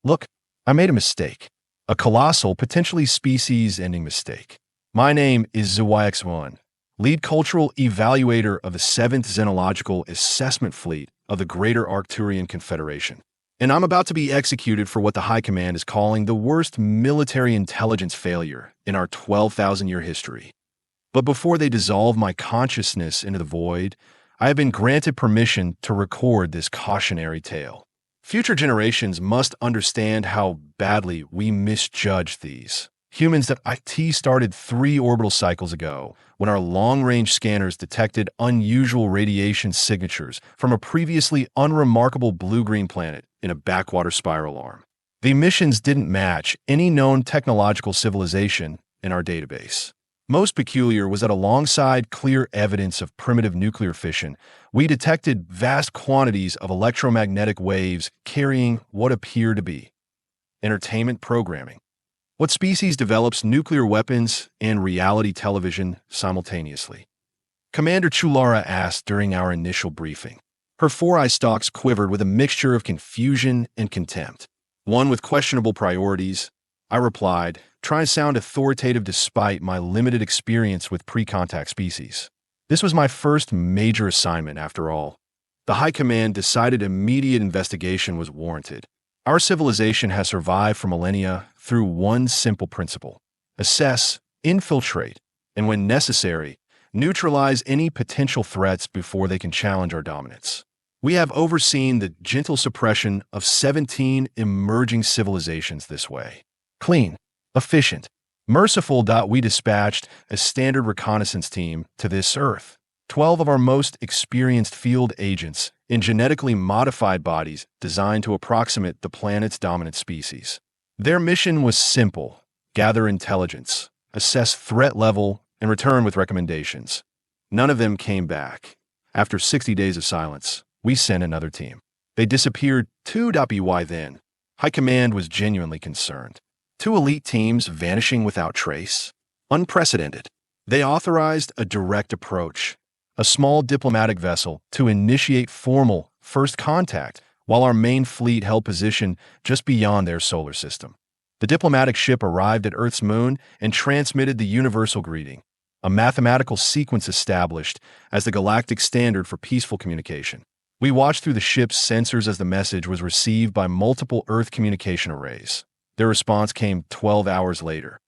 Look, I made a mistake. A colossal, potentially species-ending mistake. My name is Zyx'Voon, lead cultural evaluator of the 7th Xenological Assessment Fleet of the Greater Arcturian Confederation. And I'm about to be executed for what the High Command is calling the worst military intelligence failure in our 12,000-year history. But before they dissolve my consciousness into the void, I have been granted permission to record this cautionary tale. Future generations must understand how badly we misjudged these. Humans that IT started 3 orbital cycles ago, when our long-range scanners detected unusual radiation signatures from a previously unremarkable blue-green planet in a backwater spiral arm. The emissions didn't match any known technological civilization in our database. Most peculiar was that alongside clear evidence of primitive nuclear fission, we detected vast quantities of electromagnetic waves carrying what appear to be entertainment programming. What species develops nuclear weapons and reality television simultaneously? Commander Chulara asked during our initial briefing. Her 4 eye stalks quivered with a mixture of confusion and contempt. One with questionable priorities, I replied, trying to sound authoritative despite my limited experience with pre-contact species. This was my first major assignment, after all. The High Command decided immediate investigation was warranted. Our civilization has survived for millennia through one simple principle: assess, infiltrate, and when necessary, neutralize any potential threats before they can challenge our dominance. We have overseen the gentle suppression of 17 emerging civilizations this way. Clean, efficient, merciful. We dispatched a standard reconnaissance team to this Earth. 12 of our most experienced field agents in genetically modified bodies designed to approximate the planet's dominant species. Their mission was simple: gather intelligence, assess threat level, and return with recommendations. None of them came back. After 60 days of silence, we sent another team. They disappeared too. By then, High Command was genuinely concerned. 2 elite teams vanishing without trace? Unprecedented. They authorized a direct approach, a small diplomatic vessel to initiate formal first contact while our main fleet held position just beyond their solar system. The diplomatic ship arrived at Earth's moon and transmitted the universal greeting, a mathematical sequence established as the galactic standard for peaceful communication. We watched through the ship's sensors as the message was received by multiple Earth communication arrays. Their response came 12 hours later,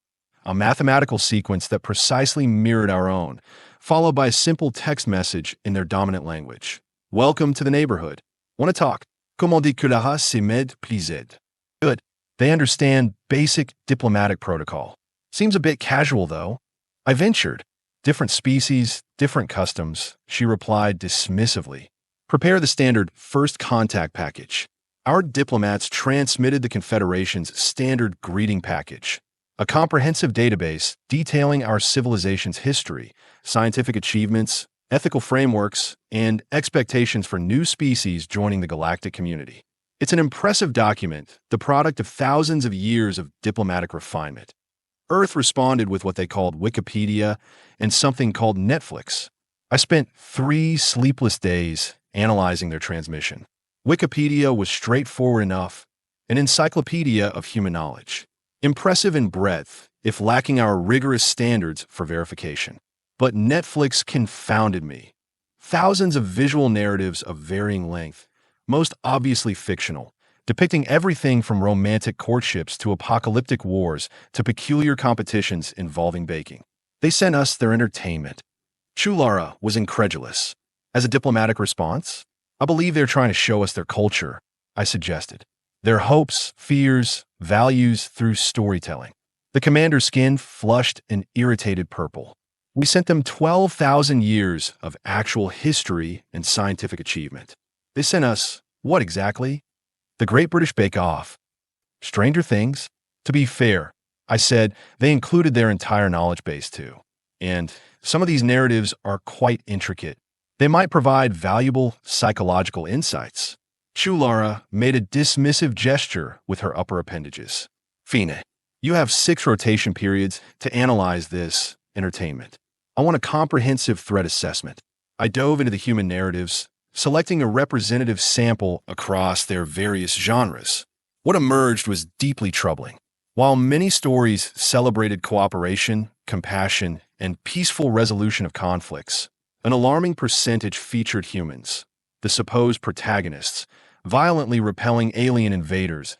a mathematical sequence that precisely mirrored our own, followed by a simple text message in their dominant language. Welcome to the neighborhood. Want to talk? Comment dites-vous c'est med plaisir? Good. They understand basic diplomatic protocol. Seems a bit casual, though. I ventured. Different species, different customs, she replied dismissively. Prepare the standard first contact package. Our diplomats transmitted the Confederation's standard greeting package, a comprehensive database detailing our civilization's history, scientific achievements, ethical frameworks, and expectations for new species joining the galactic community. It's an impressive document, the product of thousands of years of diplomatic refinement. Earth responded with what they called Wikipedia and something called Netflix. I spent 3 sleepless days analyzing their transmission. Wikipedia was straightforward enough, an encyclopedia of human knowledge. Impressive in breadth, if lacking our rigorous standards for verification. But Netflix confounded me. Thousands of visual narratives of varying length, most obviously fictional, depicting everything from romantic courtships to apocalyptic wars to peculiar competitions involving baking. They sent us their entertainment. Chulara was incredulous. As a diplomatic response, I believe they're trying to show us their culture, I suggested. Their hopes, fears, values through storytelling. The commander's skin flushed an irritated purple. We sent them 12,000 years of actual history and scientific achievement. They sent us, what exactly? The Great British Bake Off. Stranger Things? To be fair, I said, they included their entire knowledge base too. And some of these narratives are quite intricate. They might provide valuable psychological insights. Chulara made a dismissive gesture with her upper appendages. Fine, you have 6 rotation periods to analyze this entertainment. I want a comprehensive threat assessment. I dove into the human narratives, selecting a representative sample across their various genres. What emerged was deeply troubling. While many stories celebrated cooperation, compassion, and peaceful resolution of conflicts, an alarming percentage featured humans, the supposed protagonists, violently repelling alien invaders.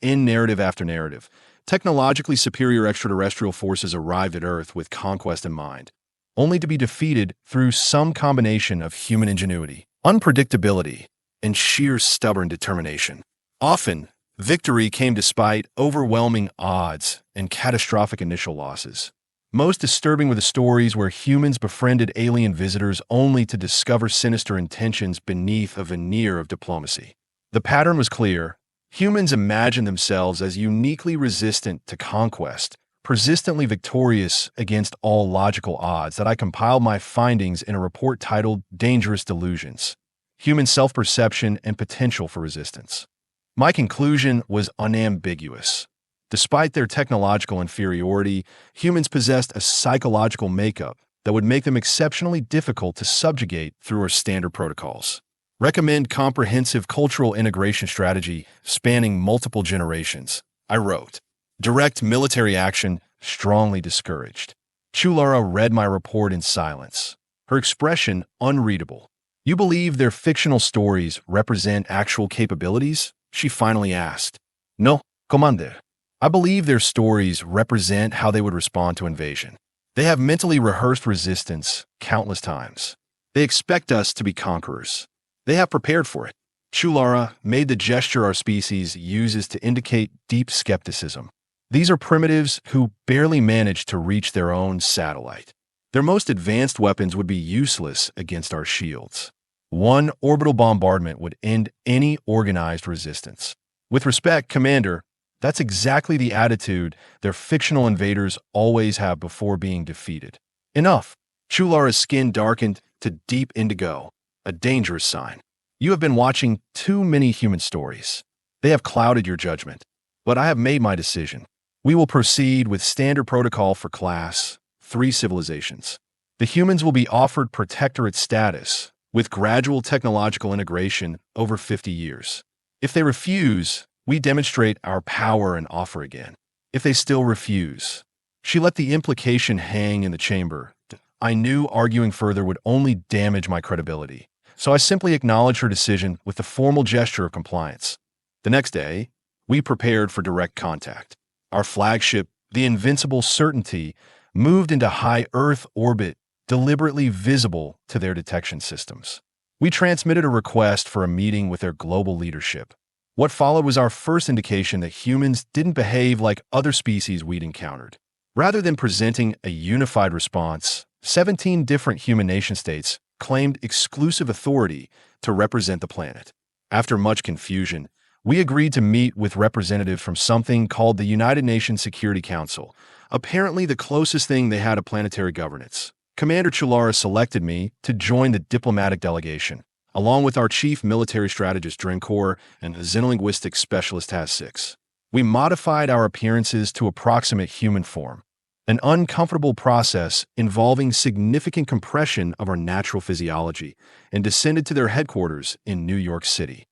In narrative after narrative, technologically superior extraterrestrial forces arrived at Earth with conquest in mind, only to be defeated through some combination of human ingenuity, unpredictability, and sheer stubborn determination. Often, victory came despite overwhelming odds and catastrophic initial losses. Most disturbing were the stories where humans befriended alien visitors only to discover sinister intentions beneath a veneer of diplomacy. The pattern was clear. Humans imagined themselves as uniquely resistant to conquest, persistently victorious against all logical odds. That I compiled my findings in a report titled Dangerous Delusions: Human Self-Perception and Potential for Resistance. My conclusion was unambiguous. Despite their technological inferiority, humans possessed a psychological makeup that would make them exceptionally difficult to subjugate through our standard protocols. Recommend comprehensive cultural integration strategy spanning multiple generations, I wrote. Direct military action strongly discouraged. Chulara read my report in silence, her expression unreadable. You believe their fictional stories represent actual capabilities? She finally asked. No, Commander. I believe their stories represent how they would respond to invasion. They have mentally rehearsed resistance countless times. They expect us to be conquerors. They have prepared for it. Chulara made the gesture our species uses to indicate deep skepticism. These are primitives who barely manage to reach their own satellite. Their most advanced weapons would be useless against our shields. One orbital bombardment would end any organized resistance. With respect, Commander, that's exactly the attitude their fictional invaders always have before being defeated. Enough. Chulara's skin darkened to deep indigo, a dangerous sign. You have been watching too many human stories. They have clouded your judgment. But I have made my decision. We will proceed with standard protocol for Class 3 civilizations. The humans will be offered protectorate status with gradual technological integration over 50 years. If they refuse, we demonstrate our power and offer again. If they still refuse, she let the implication hang in the chamber. I knew arguing further would only damage my credibility, so I simply acknowledged her decision with the formal gesture of compliance. The next day, we prepared for direct contact. Our flagship, the Invincible Certainty, moved into high Earth orbit, deliberately visible to their detection systems. We transmitted a request for a meeting with their global leadership. What followed was our first indication that humans didn't behave like other species we'd encountered. Rather than presenting a unified response, 17 different human nation-states claimed exclusive authority to represent the planet. After much confusion, we agreed to meet with representatives from something called the United Nations Security Council, apparently the closest thing they had to planetary governance. Commander Chulara selected me to join the diplomatic delegation, along with our chief military strategist Drinkor and the xenolinguistics specialist Has-6. We modified our appearances to approximate human form, an uncomfortable process involving significant compression of our natural physiology, and descended to their headquarters in New York City.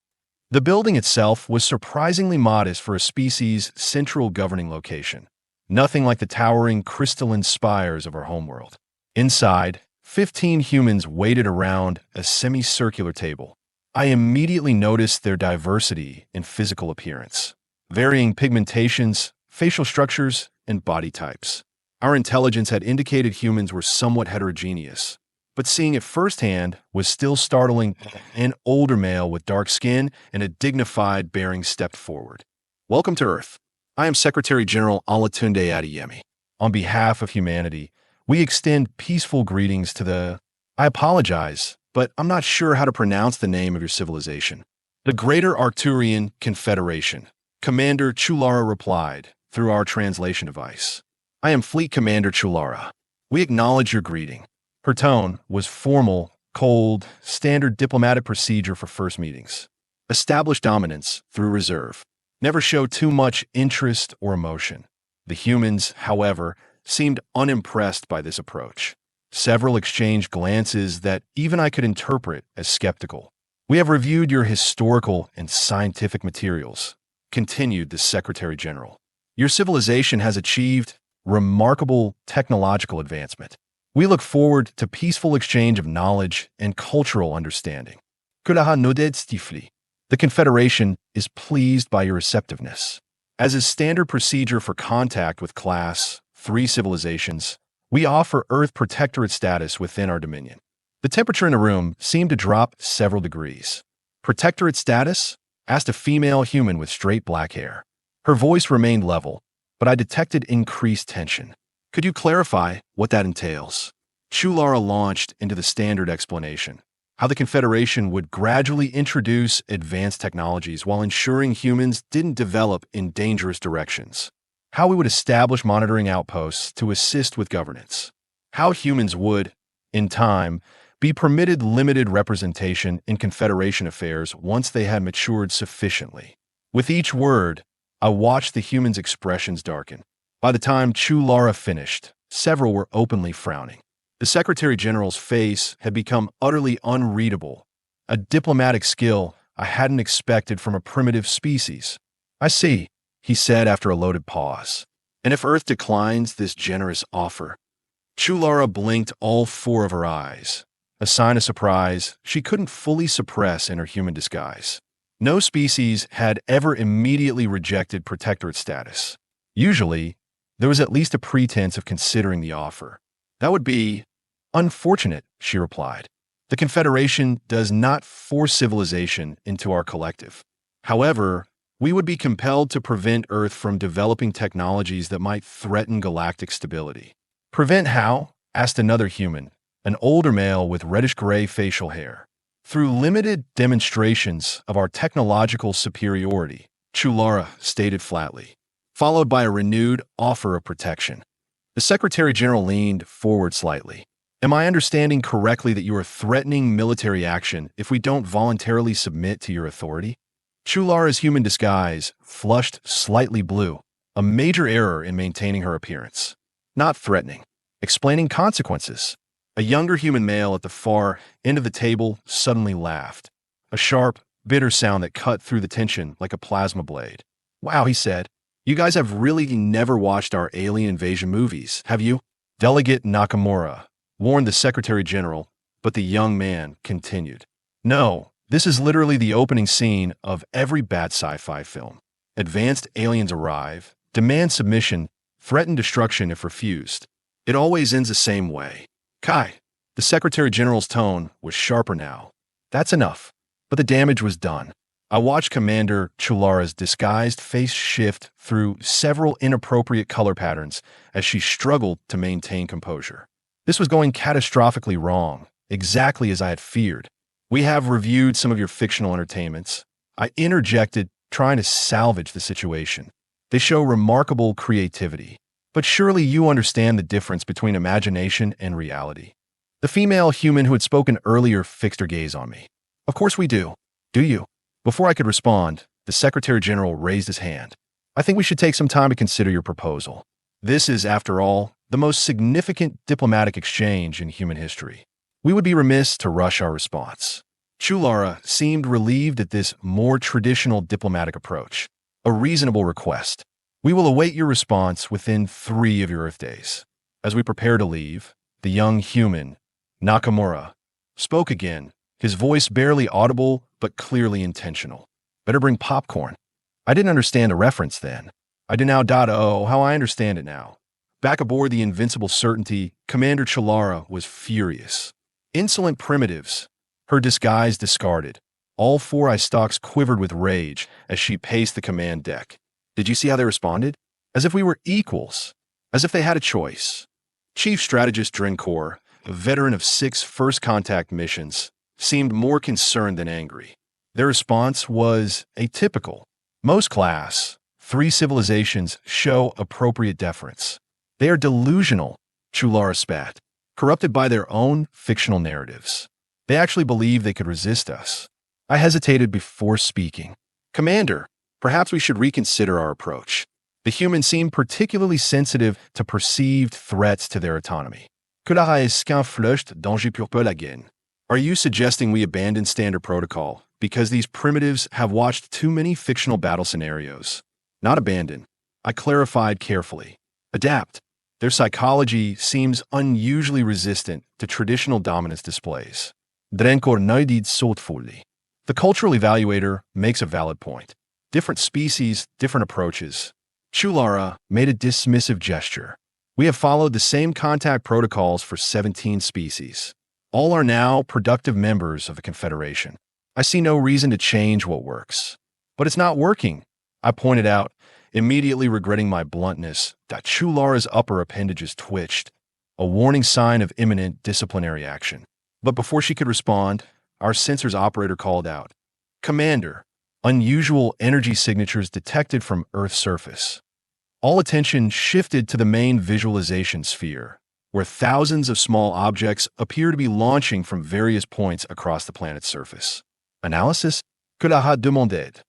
The building itself was surprisingly modest for a species' central governing location, nothing like the towering crystalline spires of our homeworld. Inside, 15 humans waited around a semicircular table. I immediately noticed their diversity in physical appearance, varying pigmentations, facial structures, and body types. Our intelligence had indicated humans were somewhat heterogeneous, but seeing it firsthand was still startling. An older male with dark skin and a dignified bearing stepped forward. Welcome to Earth. I am Secretary General Olatunde Adeyemi. On behalf of humanity, we extend peaceful greetings to the... I apologize, but I'm not sure how to pronounce the name of your civilization. The Greater Arcturian Confederation. Commander Chulara replied through our translation device. I am Fleet Commander Chulara. We acknowledge your greeting. Her tone was formal, cold, standard diplomatic procedure for first meetings. Establish dominance through reserve. Never show too much interest or emotion. The humans, however, seemed unimpressed by this approach. Several exchanged glances that even I could interpret as skeptical. We have reviewed your historical and scientific materials. continued the Secretary General. Your civilization has achieved remarkable technological advancement. We look forward to peaceful exchange of knowledge and cultural understanding. Kulaha nodded stiffly. The Confederation is pleased by your receptiveness. As is standard procedure for contact with Class 3 civilizations, we offer Earth Protectorate status within our dominion. The temperature in the room seemed to drop several degrees. Protectorate status? Asked a female human with straight black hair. Her voice remained level, but I detected increased tension. Could you clarify what that entails? Chulara launched into the standard explanation, how the Confederation would gradually introduce advanced technologies while ensuring humans didn't develop in dangerous directions, how we would establish monitoring outposts to assist with governance, how humans would, in time, be permitted limited representation in Confederation affairs once they had matured sufficiently. With each word, I watched the humans' expressions darken. By the time Chulara finished, several were openly frowning. The Secretary General's face had become utterly unreadable, a diplomatic skill I hadn't expected from a primitive species. I see, he said after a loaded pause. And if Earth declines this generous offer? Chulara blinked all four of her eyes, a sign of surprise she couldn't fully suppress in her human disguise. No species had ever immediately rejected protectorate status. Usually, there was at least a pretense of considering the offer. That would be unfortunate, she replied. The Confederation does not force civilization into our collective. However, we would be compelled to prevent Earth from developing technologies that might threaten galactic stability. Prevent how? Asked another human, an older male with reddish-gray facial hair. Through limited demonstrations of our technological superiority, Chulara stated flatly, followed by a renewed offer of protection. The Secretary General leaned forward slightly. Am I understanding correctly that you are threatening military action if we don't voluntarily submit to your authority? Chulara's human disguise flushed slightly blue, a major error in maintaining her appearance. Not threatening, explaining consequences. A younger human male at the far end of the table suddenly laughed, a sharp, bitter sound that cut through the tension like a plasma blade. Wow, he said. You guys have really never watched our alien invasion movies, have you? Delegate Nakamura warned the Secretary General, but the young man continued. No, this is literally the opening scene of every bad sci-fi film. Advanced aliens arrive, demand submission, threaten destruction if refused. It always ends the same way. Kai, the Secretary General's tone was sharper now. That's enough. But the damage was done. I watched Commander Chulara's disguised face shift through several inappropriate color patterns as she struggled to maintain composure. This was going catastrophically wrong, exactly as I had feared. We have reviewed some of your fictional entertainments. I interjected, trying to salvage the situation. They show remarkable creativity. But surely you understand the difference between imagination and reality. The female human who had spoken earlier fixed her gaze on me. Of course we do. Do you? Before I could respond, the Secretary General raised his hand. I think we should take some time to consider your proposal. This is, after all, the most significant diplomatic exchange in human history. We would be remiss to rush our response. Chulara seemed relieved at this more traditional diplomatic approach. A reasonable request. We will await your response within 3 of your Earth days. As we prepare to leave, the young human, Nakamura, spoke again, his voice barely audible but clearly intentional. Better bring popcorn. I didn't understand the reference then. I do now. Oh, how I understand it now. Back aboard the Invincible Certainty, Commander Chulara was furious. Insolent primitives, her disguise discarded. All 4 eye-stalks quivered with rage as she paced the command deck. Did you see how they responded? As if we were equals. As if they had a choice. Chief Strategist Drenkor, a veteran of 6 first contact missions, seemed more concerned than angry. Their response was atypical. Most Class 3 civilizations show appropriate deference. They are delusional, Chulara spat, corrupted by their own fictional narratives. They actually believe they could resist us. I hesitated before speaking. Commander, perhaps we should reconsider our approach. The humans seem particularly sensitive to perceived threats to their autonomy. Are you suggesting we abandon standard protocol, Because these primitives have watched too many fictional battle scenarios. Not abandon. I clarified carefully. Adapt. Their psychology seems unusually resistant to traditional dominance displays. Drenkor nøydid sortfully. The cultural evaluator makes a valid point. Different species, different approaches. Chulara made a dismissive gesture. We have followed the same contact protocols for 17 species. All are now productive members of the Confederation. I see no reason to change what works. But it's not working, I pointed out, immediately regretting my bluntness. That Chulara's upper appendages twitched, a warning sign of imminent disciplinary action. But before she could respond, our sensors operator called out, "Commander, unusual energy signatures detected from Earth's surface." All attention shifted to the main visualization sphere, where thousands of small objects appear to be launching from various points across the planet's surface. Analysis? Kulaha demanded.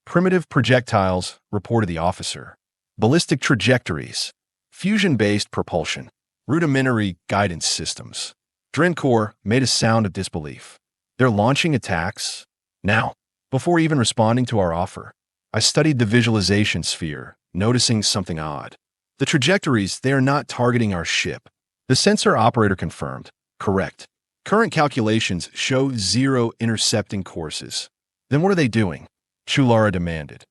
Primitive projectiles, reported the officer. Ballistic trajectories. Fusion-based propulsion. Rudimentary guidance systems. Drenkor made a sound of disbelief. They're launching attacks? Now, before even responding to our offer, I studied the visualization sphere, noticing something odd. The trajectories, they are not targeting our ship. The sensor operator confirmed. Correct. Current calculations show 0 intercepting courses. Then what are they doing? Chulara demanded.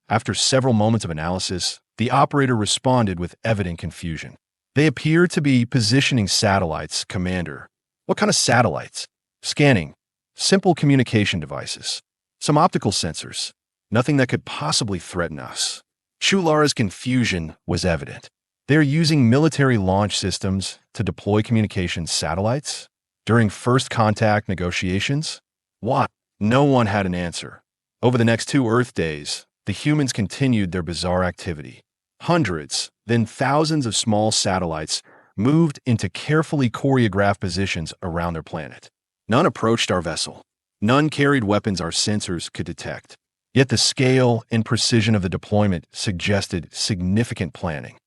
After several moments of analysis, the operator responded with evident confusion. They appear to be positioning satellites, Commander. What kind of satellites? Scanning. Simple communication devices. Some optical sensors. Nothing that could possibly threaten us. Chulara's confusion was evident. They are using military launch systems to deploy communication satellites? During first contact negotiations? What? No one had an answer. Over the next 2 Earth days, the humans continued their bizarre activity. Hundreds, then thousands of small satellites moved into carefully choreographed positions around their planet. None approached our vessel. None carried weapons our sensors could detect. Yet the scale and precision of the deployment suggested significant planning.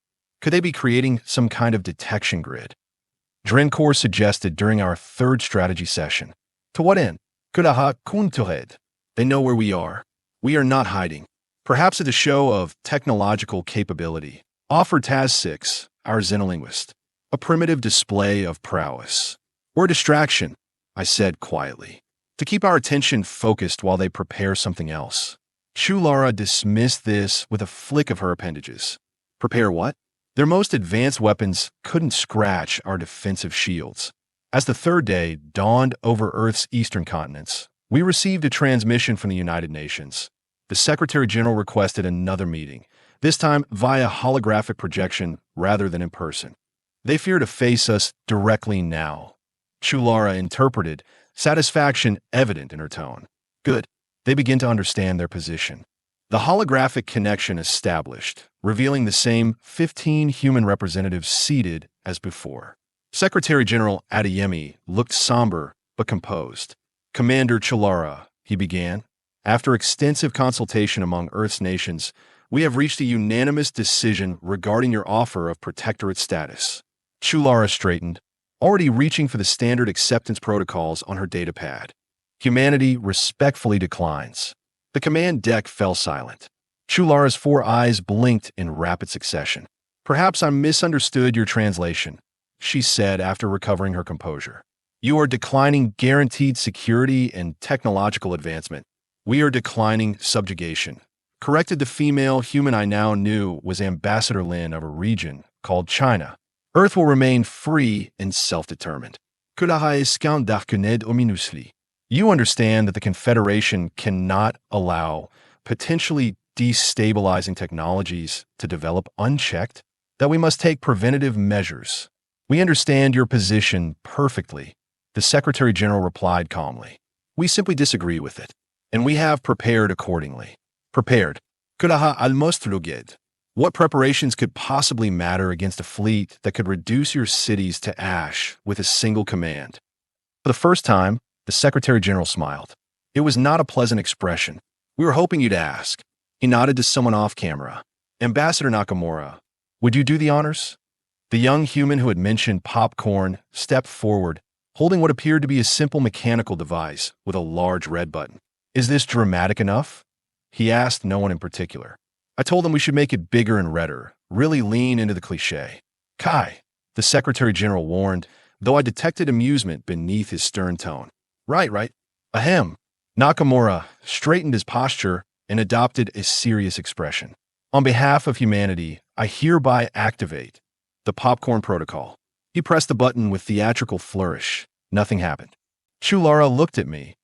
Could they be creating some kind of detection grid? Drenkor suggested during our 3rd strategy session. To what end? Kulaha kuntuhed. They know where we are. We are not hiding. Perhaps at a show of technological capability. Offered Taz 6, our xenolinguist. A primitive display of prowess. Or distraction, I said quietly. To keep our attention focused while they prepare something else. Chulara dismissed this with a flick of her appendages. Prepare what? Their most advanced weapons couldn't scratch our defensive shields. As the 3rd day dawned over Earth's eastern continents, we received a transmission from the United Nations. The Secretary General requested another meeting, this time via holographic projection rather than in person. They fear to face us directly now. Chulara interpreted, satisfaction evident in her tone. Good. They begin to understand their position. The holographic connection established, revealing the same 15 human representatives seated as before. Secretary General Adeyemi looked somber but composed. Commander Chulara, he began, after extensive consultation among Earth's nations, we have reached a unanimous decision regarding your offer of protectorate status. Chulara straightened, already reaching for the standard acceptance protocols on her datapad. Humanity respectfully declines. The command deck fell silent. Chulara's 4 eyes blinked in rapid succession. Perhaps I misunderstood your translation, she said after recovering her composure. You are declining guaranteed security and technological advancement. We are declining subjugation. Corrected the female human I now knew was Ambassador Lin of a region called China. Earth will remain free and self-determined. You understand that the Confederation cannot allow potentially destabilizing technologies to develop unchecked, that we must take preventative measures. We understand your position perfectly, the Secretary General replied calmly. We simply disagree with it, and we have prepared accordingly. Prepared. What preparations could possibly matter against a fleet that could reduce your cities to ash with a single command? For the first time, the Secretary General smiled. It was not a pleasant expression. We were hoping you'd ask. He nodded to someone off camera. Ambassador Nakamura, would you do the honors? The young human who had mentioned popcorn stepped forward, holding what appeared to be a simple mechanical device with a large red button. Is this dramatic enough? He asked no one in particular. I told him we should make it bigger and redder, really lean into the cliché. Kai, the Secretary General warned, though I detected amusement beneath his stern tone. Right. Ahem. Nakamura straightened his posture and adopted a serious expression. On behalf of humanity, I hereby activate the popcorn protocol. He pressed the button with theatrical flourish. Nothing happened. Chulara looked at me,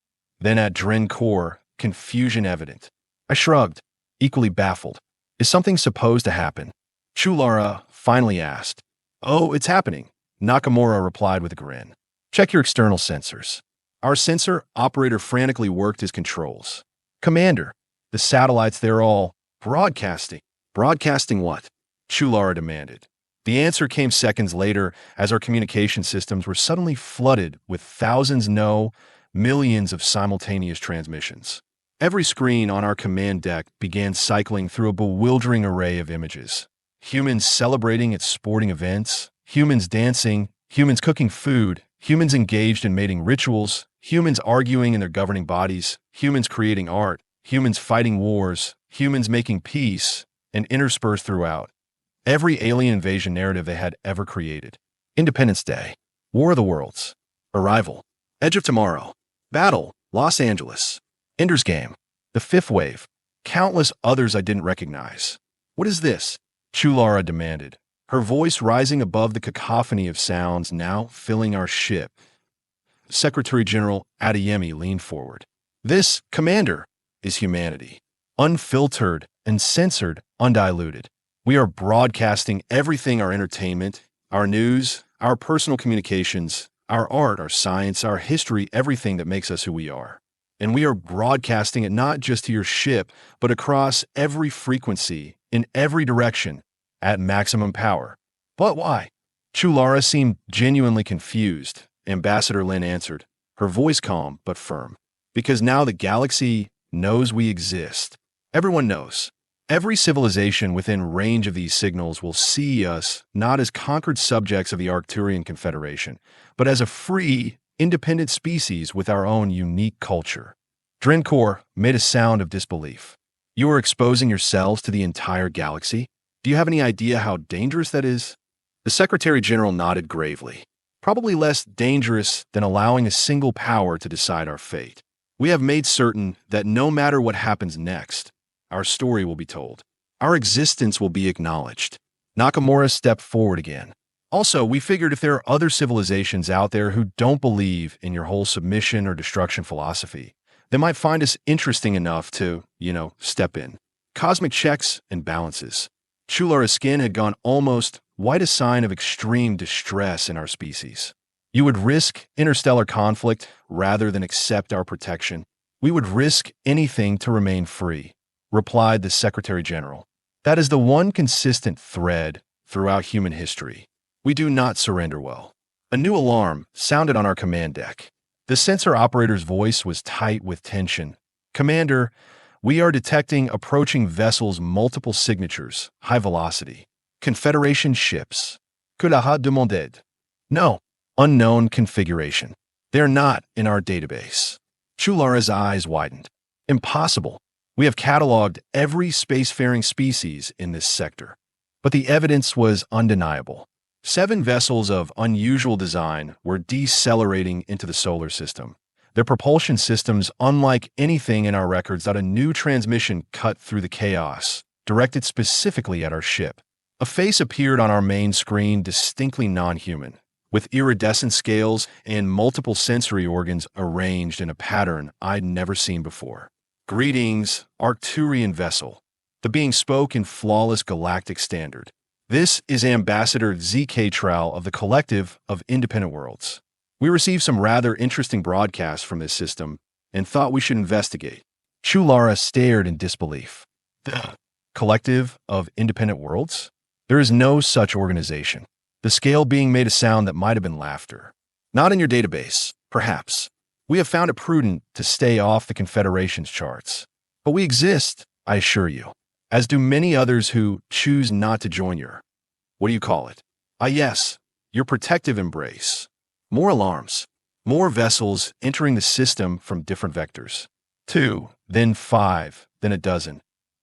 then at Dren Kor, confusion evident. I shrugged, equally baffled. Is something supposed to happen? Chulara finally asked. Oh, it's happening, Nakamura replied with a grin. Check your external sensors. Our sensor operator frantically worked his controls. Commander, the satellites, they're all broadcasting. Broadcasting what? Chulara demanded. The answer came seconds later as our communication systems were suddenly flooded with thousands, no, millions of simultaneous transmissions. Every screen on our command deck began cycling through a bewildering array of images. Humans celebrating at sporting events, humans dancing, humans cooking food, humans engaged in mating rituals, humans arguing in their governing bodies, humans creating art, humans fighting wars, humans making peace, and interspersed throughout every alien invasion narrative they had ever created. Independence Day, War of the Worlds, Arrival, Edge of Tomorrow, Battle, Los Angeles, Ender's Game, The Fifth Wave, countless others I didn't recognize. What is this? Chulara demanded, her voice rising above the cacophony of sounds now filling our ship. Secretary General Adeyemi leaned forward. This, Commander, is humanity. Unfiltered, uncensored, undiluted. We are broadcasting everything: our entertainment, our news, our personal communications, our art, our science, our history, everything that makes us who we are. And we are broadcasting it not just to your ship, but across every frequency, in every direction, at maximum power. But why? Chulara seemed genuinely confused. Ambassador Lin answered, her voice calm but firm. Because now the galaxy knows we exist. Everyone knows. Every civilization within range of these signals will see us not as conquered subjects of the Arcturian Confederation, but as a free, independent species with our own unique culture. Dren Kor made a sound of disbelief. You are exposing yourselves to the entire galaxy? Do you have any idea how dangerous that is? The Secretary General nodded gravely. Probably less dangerous than allowing a single power to decide our fate. We have made certain that no matter what happens next, our story will be told. Our existence will be acknowledged. Nakamura stepped forward again. Also, we figured if there are other civilizations out there who don't believe in your whole submission or destruction philosophy, they might find us interesting enough to, step in. Cosmic checks and balances. Chulara's skin had gone almost white, a sign of extreme distress in our species. You would risk interstellar conflict rather than accept our protection. We would risk anything to remain free, replied the Secretary General. That is the one consistent thread throughout human history. We do not surrender well. A new alarm sounded on our command deck. The sensor operator's voice was tight with tension. Commander, we are detecting approaching vessels' multiple signatures, high velocity. Confederation ships. Que la demanded. No, unknown configuration. They're not in our database. Chulara's eyes widened. Impossible. We have cataloged every spacefaring species in this sector. But the evidence was undeniable. 7 vessels of unusual design were decelerating into the solar system. Their propulsion systems, unlike anything in our records, that a new transmission cut through the chaos, directed specifically at our ship. A face appeared on our main screen, distinctly non-human, with iridescent scales and multiple sensory organs arranged in a pattern I'd never seen before. Greetings, Arcturian vessel. The being spoke in flawless galactic standard. This is Ambassador Zyx'Voon of the Collective of Independent Worlds. We received some rather interesting broadcasts from this system and thought we should investigate. Chulara stared in disbelief. The Collective of Independent Worlds? There is no such organization. The scale being made a sound that might have been laughter. Not in your database, perhaps. We have found it prudent to stay off the Confederation's charts. But we exist, I assure you, as do many others who choose not to join your, what do you call it? Yes, your protective embrace. More alarms. More vessels entering the system from different vectors. 2, then 5, then a dozen.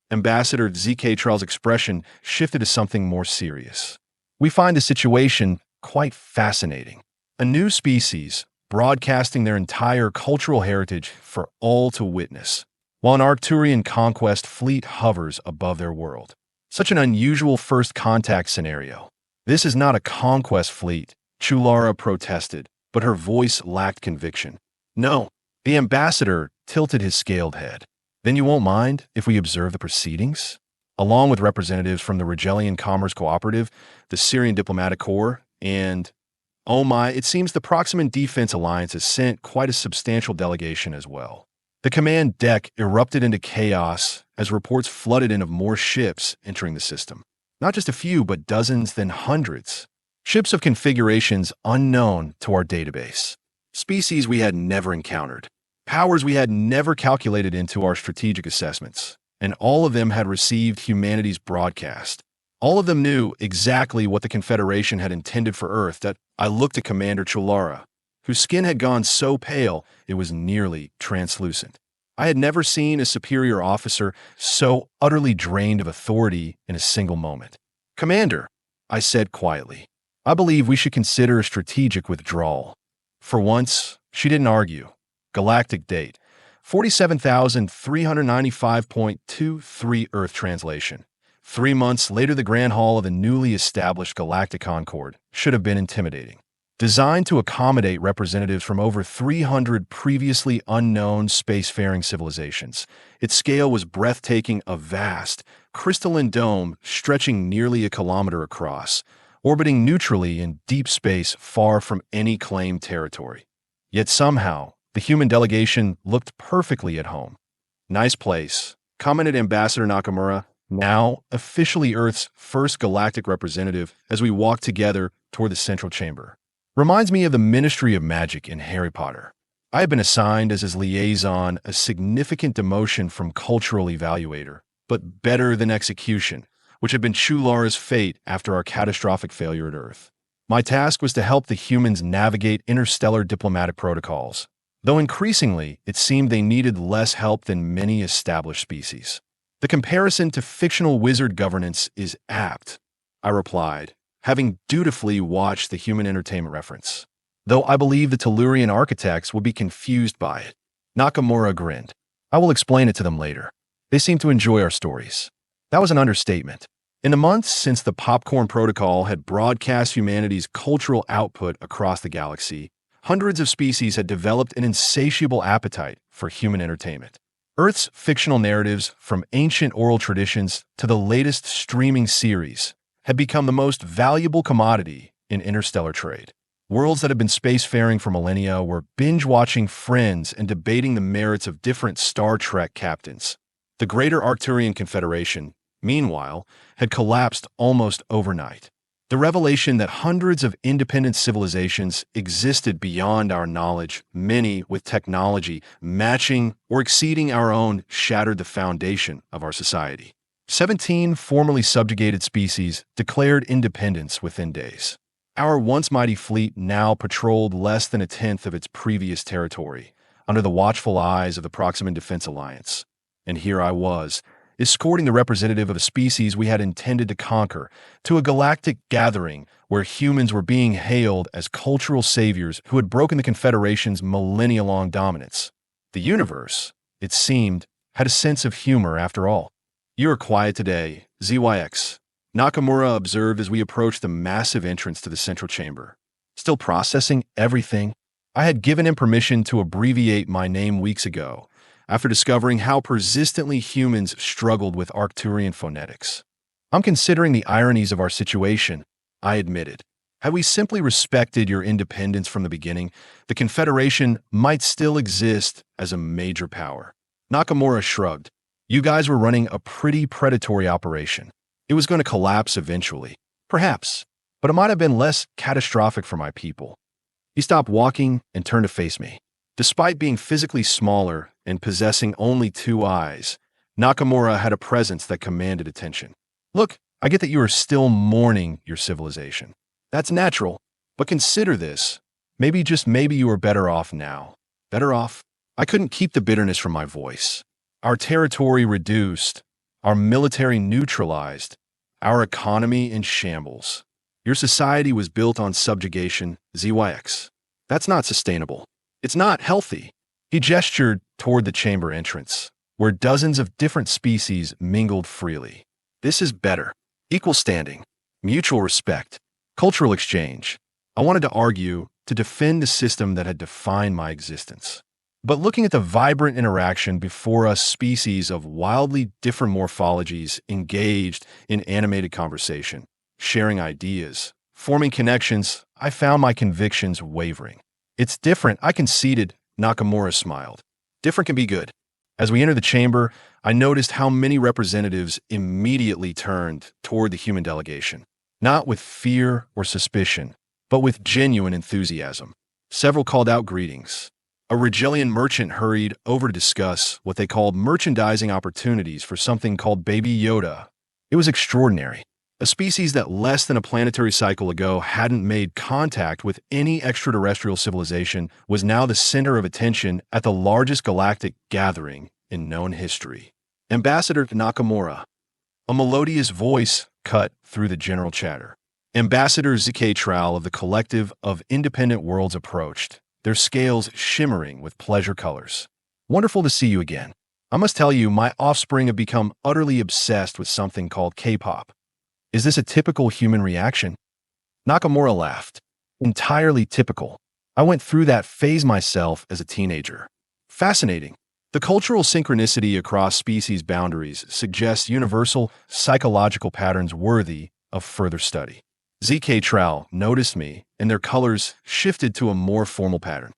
Ambassador Zyx'Voon's expression shifted to something more serious. We find the situation quite fascinating. A new species broadcasting their entire cultural heritage for all to witness, while an Arcturian conquest fleet hovers above their world. Such an unusual first contact scenario. This is not a conquest fleet, Chulara protested, but her voice lacked conviction. No, the ambassador tilted his scaled head. Then you won't mind if we observe the proceedings? Along with representatives from the Regelian Commerce Cooperative, the Syrian Diplomatic Corps, and, oh my, it seems the Proximate Defense Alliance has sent quite a substantial delegation as well. The command deck erupted into chaos as reports flooded in of more ships entering the system. Not just a few, but dozens, then hundreds. Ships of configurations unknown to our database. Species we had never encountered. Powers we had never calculated into our strategic assessments. And all of them had received humanity's broadcast. All of them knew exactly what the Confederation had intended for Earth. That I looked at Commander Chulara, whose skin had gone so pale it was nearly translucent. I had never seen a superior officer so utterly drained of authority in a single moment. Commander, I said quietly, I believe we should consider a strategic withdrawal. For once, she didn't argue. Galactic date, 47,395.23 Earth translation. 3 months later, the Grand Hall of the newly established Galactic Concord should have been intimidating. Designed to accommodate representatives from over 300 previously unknown spacefaring civilizations, its scale was breathtaking, a vast, crystalline dome stretching nearly a kilometer across, orbiting neutrally in deep space far from any claimed territory. Yet somehow, the human delegation looked perfectly at home. Nice place, commented Ambassador Nakamura, now officially Earth's first galactic representative, as we walked together toward the central chamber. Reminds me of the Ministry of Magic in Harry Potter. I had been assigned as his liaison, a significant demotion from Cultural Evaluator, but better than execution, which had been Chulara's fate after our catastrophic failure at Earth. My task was to help the humans navigate interstellar diplomatic protocols, though increasingly it seemed they needed less help than many established species. The comparison to fictional wizard governance is apt, I replied, having dutifully watched the human entertainment reference, though I believe the Tellurian architects would be confused by it. Nakamura grinned. I will explain it to them later. They seem to enjoy our stories. That was an understatement. In the months since the Popcorn Protocol had broadcast humanity's cultural output across the galaxy, hundreds of species had developed an insatiable appetite for human entertainment. Earth's fictional narratives, from ancient oral traditions to the latest streaming series, had become the most valuable commodity in interstellar trade. Worlds that had been spacefaring for millennia were binge-watching Friends and debating the merits of different Star Trek captains. The greater Arcturian Confederation, meanwhile, had collapsed almost overnight. The revelation that hundreds of independent civilizations existed beyond our knowledge, many with technology matching or exceeding our own, shattered the foundation of our society. 17 formerly subjugated species declared independence within days. Our once mighty fleet now patrolled less than a tenth of its previous territory, under the watchful eyes of the Proximate Defense Alliance. And here I was, escorting the representative of a species we had intended to conquer to a galactic gathering where humans were being hailed as cultural saviors who had broken the Confederation's millennia-long dominance. The universe, it seemed, had a sense of humor after all. You are quiet today, ZYX, Nakamura observed as we approached the massive entrance to the central chamber. Still processing everything? I had given him permission to abbreviate my name weeks ago, after discovering how persistently humans struggled with Arcturian phonetics. I'm considering the ironies of our situation, I admitted. Had we simply respected your independence from the beginning, the Confederation might still exist as a major power. Nakamura shrugged. You guys were running a pretty predatory operation. It was going to collapse eventually. Perhaps, but it might have been less catastrophic for my people. He stopped walking and turned to face me. Despite being physically smaller and possessing only 2 eyes, Nakamura had a presence that commanded attention. Look, I get that you are still mourning your civilization. That's natural, but consider this. Maybe, just maybe, you are better off now. Better off? I couldn't keep the bitterness from my voice. Our territory reduced, our military neutralized, our economy in shambles. Your society was built on subjugation, ZYX. That's not sustainable. It's not healthy. He gestured toward the chamber entrance, where dozens of different species mingled freely. This is better. Equal standing, mutual respect, cultural exchange. I wanted to argue, to defend the system that had defined my existence. But looking at the vibrant interaction before us, species of wildly different morphologies engaged in animated conversation, sharing ideas, forming connections, I found my convictions wavering. It's different, I conceded. Nakamura smiled. Different can be good. As we entered the chamber, I noticed how many representatives immediately turned toward the human delegation, not with fear or suspicion, but with genuine enthusiasm. Several called out greetings. A Regillian merchant hurried over to discuss what they called merchandising opportunities for something called Baby Yoda. It was extraordinary. A species that less than a planetary cycle ago hadn't made contact with any extraterrestrial civilization was now the center of attention at the largest galactic gathering in known history. Ambassador Nakamura. A melodious voice cut through the general chatter. Ambassador Zyx'Voon of the Collective of Independent Worlds approached, their scales shimmering with pleasure colors. Wonderful to see you again. I must tell you, my offspring have become utterly obsessed with something called K-pop. Is this a typical human reaction? Nakamura laughed. Entirely typical. I went through that phase myself as a teenager. Fascinating. The cultural synchronicity across species boundaries suggests universal psychological patterns worthy of further study. Zyx'Voon noticed me, and their colors shifted to a more formal pattern.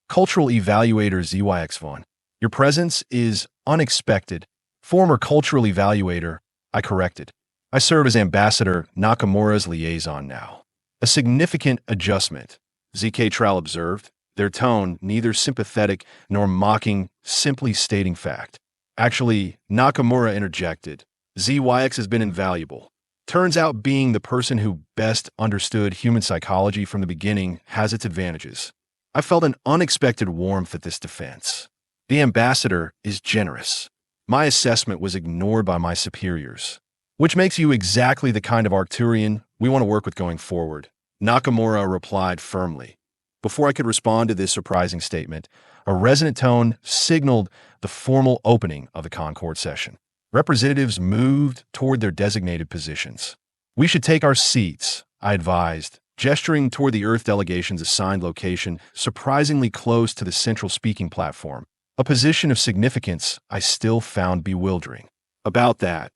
Cultural Evaluator Zyx'Voon. Your presence is unexpected. Former Cultural Evaluator, I corrected. I serve as Ambassador Nakamura's liaison now. A significant adjustment, Zyx'Voon observed, their tone neither sympathetic nor mocking, simply stating fact. Actually, Nakamura interjected, ZYX has been invaluable. Turns out being the person who best understood human psychology from the beginning has its advantages. I felt an unexpected warmth at this defense. The ambassador is generous. My assessment was ignored by my superiors, which makes you exactly the kind of Arcturian we want to work with going forward, Nakamura replied firmly. Before I could respond to this surprising statement, a resonant tone signaled the formal opening of the Concord session. Representatives moved toward their designated positions. We should take our seats, I advised, gesturing toward the Earth delegation's assigned location, surprisingly close to the central speaking platform, a position of significance I still found bewildering. About that,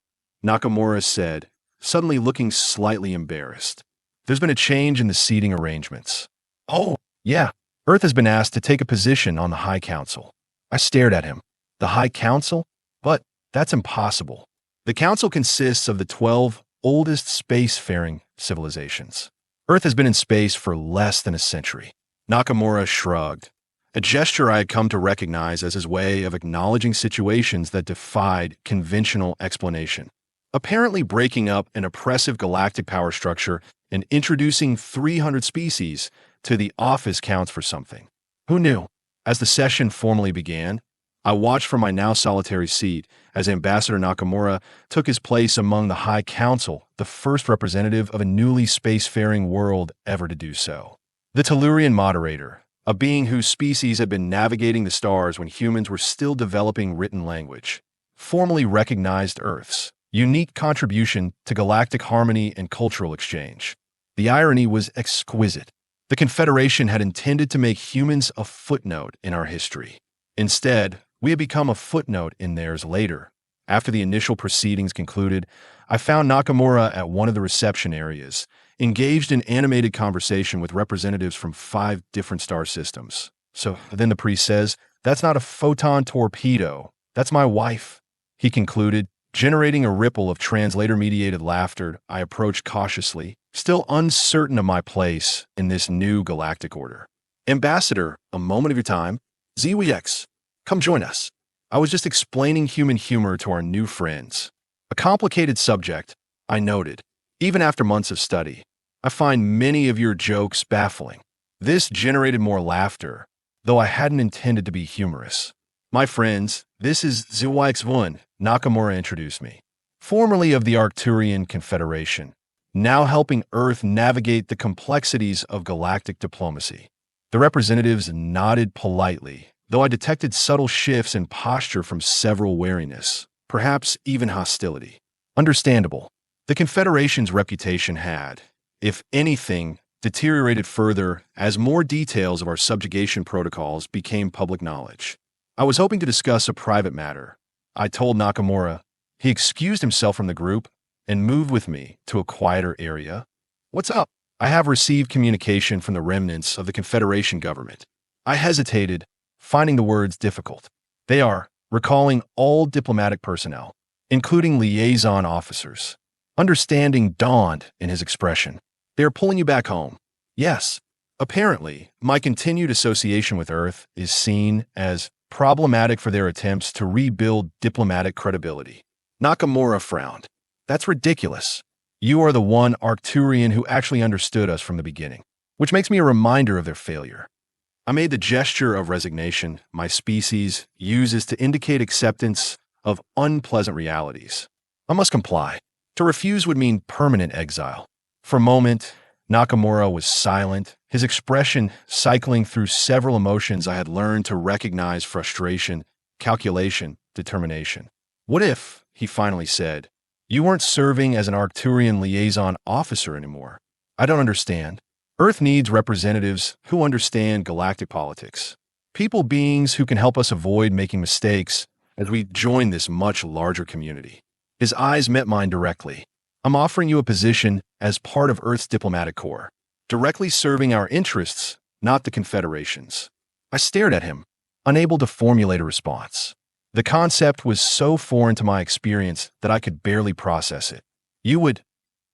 Nakamura said, suddenly looking slightly embarrassed. There's been a change in the seating arrangements. Oh, yeah. Earth has been asked to take a position on the High Council. I stared at him. The High Council? But that's impossible. The Council consists of the 12 oldest spacefaring civilizations. Earth has been in space for less than a century. Nakamura shrugged, a gesture I had come to recognize as his way of acknowledging situations that defied conventional explanation. Apparently breaking up an oppressive galactic power structure and introducing 300 species to the office counts for something. Who knew? As the session formally began, I watched from my now solitary seat as Ambassador Nakamura took his place among the High Council, the first representative of a newly spacefaring world ever to do so. The Tellurian moderator, a being whose species had been navigating the stars when humans were still developing written language, formally recognized Earth's unique contribution to galactic harmony and cultural exchange. The irony was exquisite. The Confederation had intended to make humans a footnote in our history. Instead, we had become a footnote in theirs later. After the initial proceedings concluded, I found Nakamura at one of the reception areas, engaged in animated conversation with representatives from 5 different star systems. So then the priest says, "That's not a photon torpedo. That's my wife," he concluded, generating a ripple of translator-mediated laughter. I approached cautiously, still uncertain of my place in this new galactic order. Ambassador, a moment of your time. ZYX, come join us. I was just explaining human humor to our new friends. A complicated subject, I noted. Even after months of study, I find many of your jokes baffling. This generated more laughter, though I hadn't intended to be humorous. My friends, this is Zyx'Voon, Nakamura introduced me, formerly of the Arcturian Confederation, now helping Earth navigate the complexities of galactic diplomacy. The representatives nodded politely, though I detected subtle shifts in posture from several wariness, perhaps even hostility. Understandable. The Confederation's reputation had, if anything, deteriorated further as more details of our subjugation protocols became public knowledge. I was hoping to discuss a private matter, I told Nakamura. He excused himself from the group and moved with me to a quieter area. What's up? I have received communication from the remnants of the Confederation government. I hesitated, finding the words difficult. They are recalling all diplomatic personnel, including liaison officers. Understanding dawned in his expression. They are pulling you back home. Yes. Apparently, my continued association with Earth is seen as problematic for their attempts to rebuild diplomatic credibility. Nakamura frowned. That's ridiculous. You are the one Arcturian who actually understood us from the beginning, which makes me a reminder of their failure. I made the gesture of resignation my species uses to indicate acceptance of unpleasant realities. I must comply. To refuse would mean permanent exile. For a moment, Nakamura was silent, his expression cycling through several emotions I had learned to recognize: frustration, calculation, determination. What if, he finally said, you weren't serving as an Arcturian liaison officer anymore? I don't understand. Earth needs representatives who understand galactic politics. People beings who can help us avoid making mistakes as we join this much larger community. His eyes met mine directly. I'm offering you a position as part of Earth's diplomatic corps, directly serving our interests, not the Confederation's. I stared at him, unable to formulate a response. The concept was so foreign to my experience that I could barely process it. You would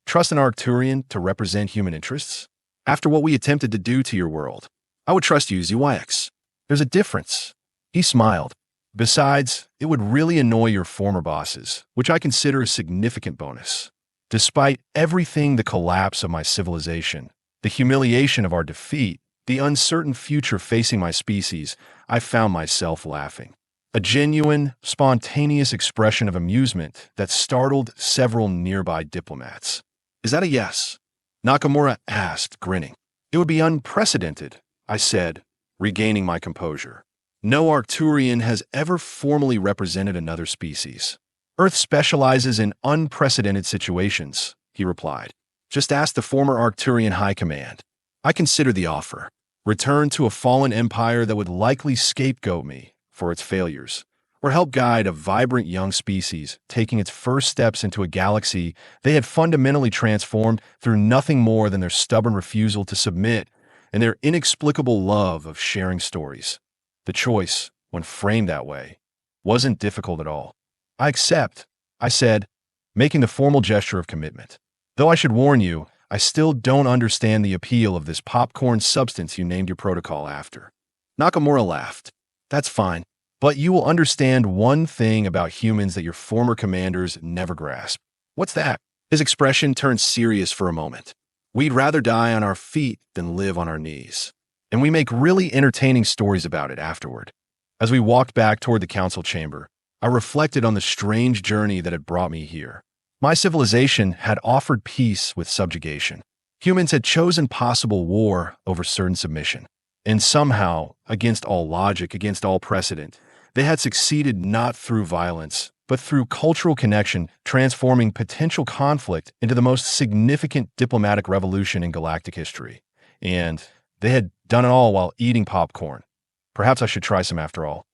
trust an Arcturian to represent human interests? After what we attempted to do to your world, I would trust you, ZYX. There's a difference. He smiled. Besides, it would really annoy your former bosses, which I consider a significant bonus. Despite everything, the collapse of my civilization, the humiliation of our defeat, the uncertain future facing my species, I found myself laughing. A genuine, spontaneous expression of amusement that startled several nearby diplomats. Is that a yes? Nakamura asked, grinning. It would be unprecedented, I said, regaining my composure. No Arcturian has ever formally represented another species. Earth specializes in unprecedented situations, he replied. Just ask the former Arcturian High Command. I consider the offer. Return to a fallen empire that would likely scapegoat me for its failures, or help guide a vibrant young species taking its first steps into a galaxy they had fundamentally transformed through nothing more than their stubborn refusal to submit and their inexplicable love of sharing stories. The choice, when framed that way, wasn't difficult at all. I accept, I said, making the formal gesture of commitment. Though I should warn you, I still don't understand the appeal of this popcorn substance you named your protocol after. Nakamura laughed. That's fine, but you will understand one thing about humans that your former commanders never grasped. What's that? His expression turned serious for a moment. We'd rather die on our feet than live on our knees. And we make really entertaining stories about it afterward. As we walked back toward the council chamber, I reflected on the strange journey that had brought me here. My civilization had offered peace with subjugation. Humans had chosen possible war over certain submission. And somehow, against all logic, against all precedent, they had succeeded not through violence, but through cultural connection, transforming potential conflict into the most significant diplomatic revolution in galactic history. And they had done it all while eating popcorn. Perhaps I should try some after all.